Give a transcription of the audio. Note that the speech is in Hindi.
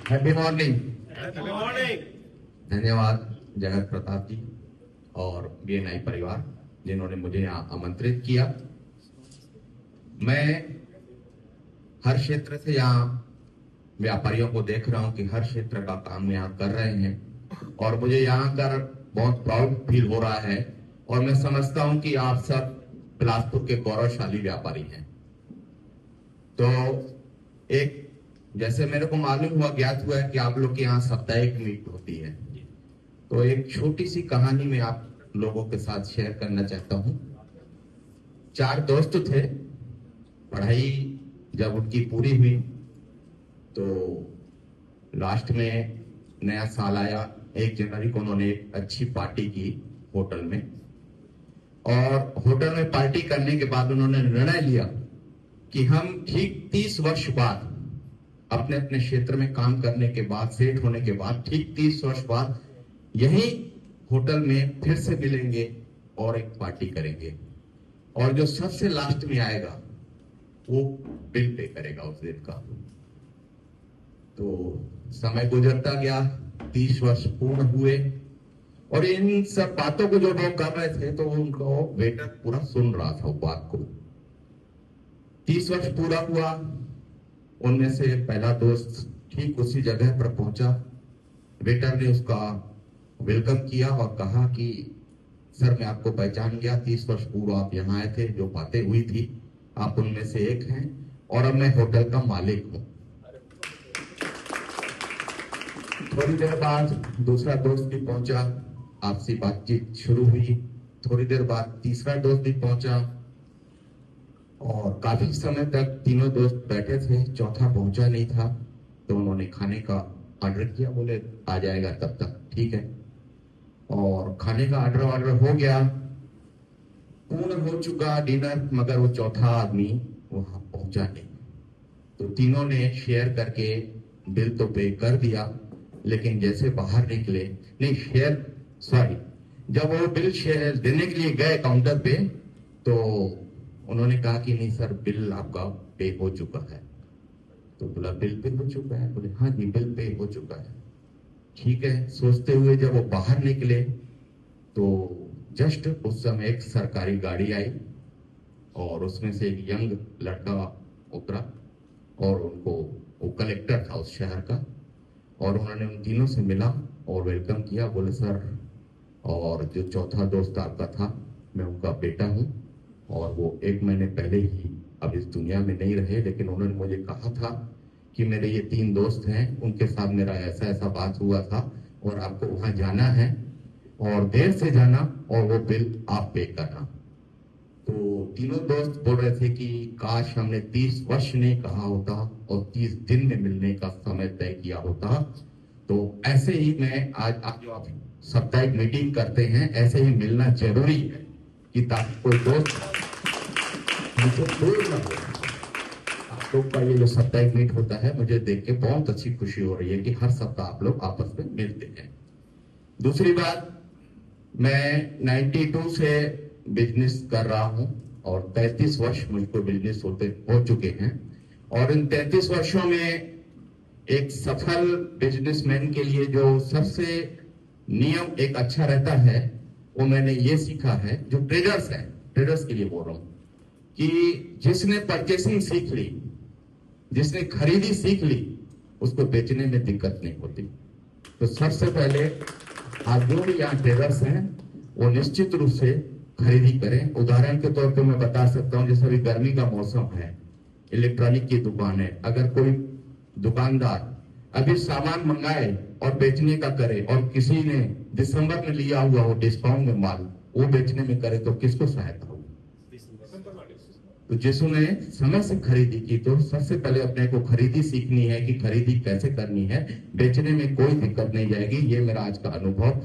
Happy morning. Happy morning. धन्यवाद जगत प्रताप जी और बीएनआई परिवार जिन्होंने मुझे यहाँ आमंत्रित किया। मैं हर क्षेत्र से यहाँ व्यापारियों को देख रहा हूँ कि हर क्षेत्र का काम यहाँ कर रहे हैं और मुझे यहाँ कर बहुत प्राउड फील हो रहा है और मैं समझता हूँ कि आप सब बिलासपुर के गौरवशाली व्यापारी हैं। तो एक जैसे मेरे को मालूम हुआ, ज्ञात हुआ है कि आप लोग के यहाँ साप्ताहिक मीट होती है, तो एक छोटी सी कहानी मैं आप लोगों के साथ शेयर करना चाहता हूँ। 4 दोस्त थे, पढ़ाई जब उनकी पूरी हुई तो लास्ट में नया साल आया, 1 जनवरी को उन्होंने एक अच्छी पार्टी की होटल में, और होटल में पार्टी करने के बाद उन्होंने निर्णय लिया कि हम ठीक 30 वर्ष बाद अपने अपने क्षेत्र में काम करने के बाद, सेट होने के बाद, ठीक 30 वर्ष बाद यही होटल में फिर से मिलेंगे और एक पार्टी करेंगे, और जो सबसे लास्ट में आएगा वो बिल पे करेगा उस दिन का। तो समय गुजरता गया, 30 वर्ष पूर्ण हुए और इन सब बातों को जो लोग कर रहे थे तो उनको वेटर पूरा सुन रहा था वो बात को। 30 वर्ष पूरा हुआ, उनमें से पहला दोस्त ठीक उसी जगह पर पहुंचा। वेटर ने उसका वेलकम किया और कहा कि सर मैं आपको पहचान गया, 30 वर्ष पूर्व आप यहाँ आए थे, जो बातें हुई थी आप उनमें से एक हैं और अब मैं होटल का मालिक हूं। थोड़ी देर बाद दूसरा दोस्त भी पहुंचा, आपसी बातचीत शुरू हुई। थोड़ी देर बाद तीसरा दोस्त भी पहुंचा और काफी समय तक तीनों दोस्त बैठे थे, चौथा पहुंचा नहीं था। तो उन्होंने खाने का ऑर्डर किया, बोले आ जाएगा तब तक, ठीक है। और खाने का ऑर्डर हो गया, पूर्ण हो चुका डिनर, मगर वो चौथा आदमी वहां पहुंचा नहीं। तो तीनों ने शेयर करके बिल तो पे कर दिया, लेकिन जैसे बाहर निकले, नहीं जब वो बिल शेयर देने के लिए गए काउंटर पे, तो उन्होंने कहा कि नहीं सर बिल आपका पे हो चुका है। तो बोला बिल पे हो चुका है? बोले हाँ जी बिल पे हो चुका है। ठीक है, सोचते हुए जब वो बाहर निकले तो जस्ट उस समय एक सरकारी गाड़ी आई और उसमें से एक यंग लड़का उतरा और उनको, वो कलेक्टर था उस शहर का, और उन्होंने उन तीनों से मिला और वेलकम किया। बोले सर, और जो चौथा दोस्त आपका था मैं उनका बेटा हूं और वो 1 महीने पहले ही अब इस दुनिया में नहीं रहे, लेकिन उन्होंने मुझे कहा था कि मेरे ये 3 दोस्त हैं, उनके साथ मेरा ऐसा ऐसा बात हुआ था और आपको वहां जाना है और देर से जाना और वो बिल आप पे करना। तो तीनों दोस्त बोल रहे थे कि काश हमने 30 वर्ष नहीं कहा होता और 30 दिन में मिलने का समय तय किया होता। तो ऐसे ही मैं आज आप जो आप साप्ताहिक मीटिंग करते हैं, ऐसे ही मिलना जरूरी है कि ताकि कोई दोस्त मुझे दूर न हो। आप लोग का ये जो साप्ताहिक मीट होता है, मुझे देख के बहुत अच्छी खुशी हो रही है कि हर सप्ताह आप लोग आपस में मिलते हैं। दूसरी बात, मैं 92 से बिजनेस कर रहा हूं और 33 वर्ष मुझको बिजनेस हो चुके हैं, और इन 33 वर्षों में एक सफल बिजनेसमैन के लिए जो सबसे नियम एक अच्छा रहता है वो मैंने ये सीखा है, जो ट्रेडर्स हैं, ट्रेडर्स के लिए बोल रहा हूं, कि जिसने परचेसिंग सीख ली, जिसने खरीदी सीख ली, उसको बेचने में दिक्कत नहीं होती। तो सबसे पहले आप जो भी यहाँ ट्रेडर्स हैं वो निश्चित रूप से खरीदी करें। उदाहरण के तौर पे मैं बता सकता हूँ, जैसे अभी गर्मी का मौसम है, इलेक्ट्रॉनिक की दुकान है, अगर कोई दुकानदार अभी सामान मंगाए और बेचने का करे और किसी ने दिसंबर में लिया हुआ हो डिस्काउंट में माल, वो बेचने में करे, तो किसको सहायता होगी? तो जिसने समय से खरीदी की, तो सबसे पहले अपने को खरीदी सीखनी है कि खरीदी कैसे करनी है, बेचने में कोई दिक्कत नहीं जाएगी। ये मेरा आज का अनुभव।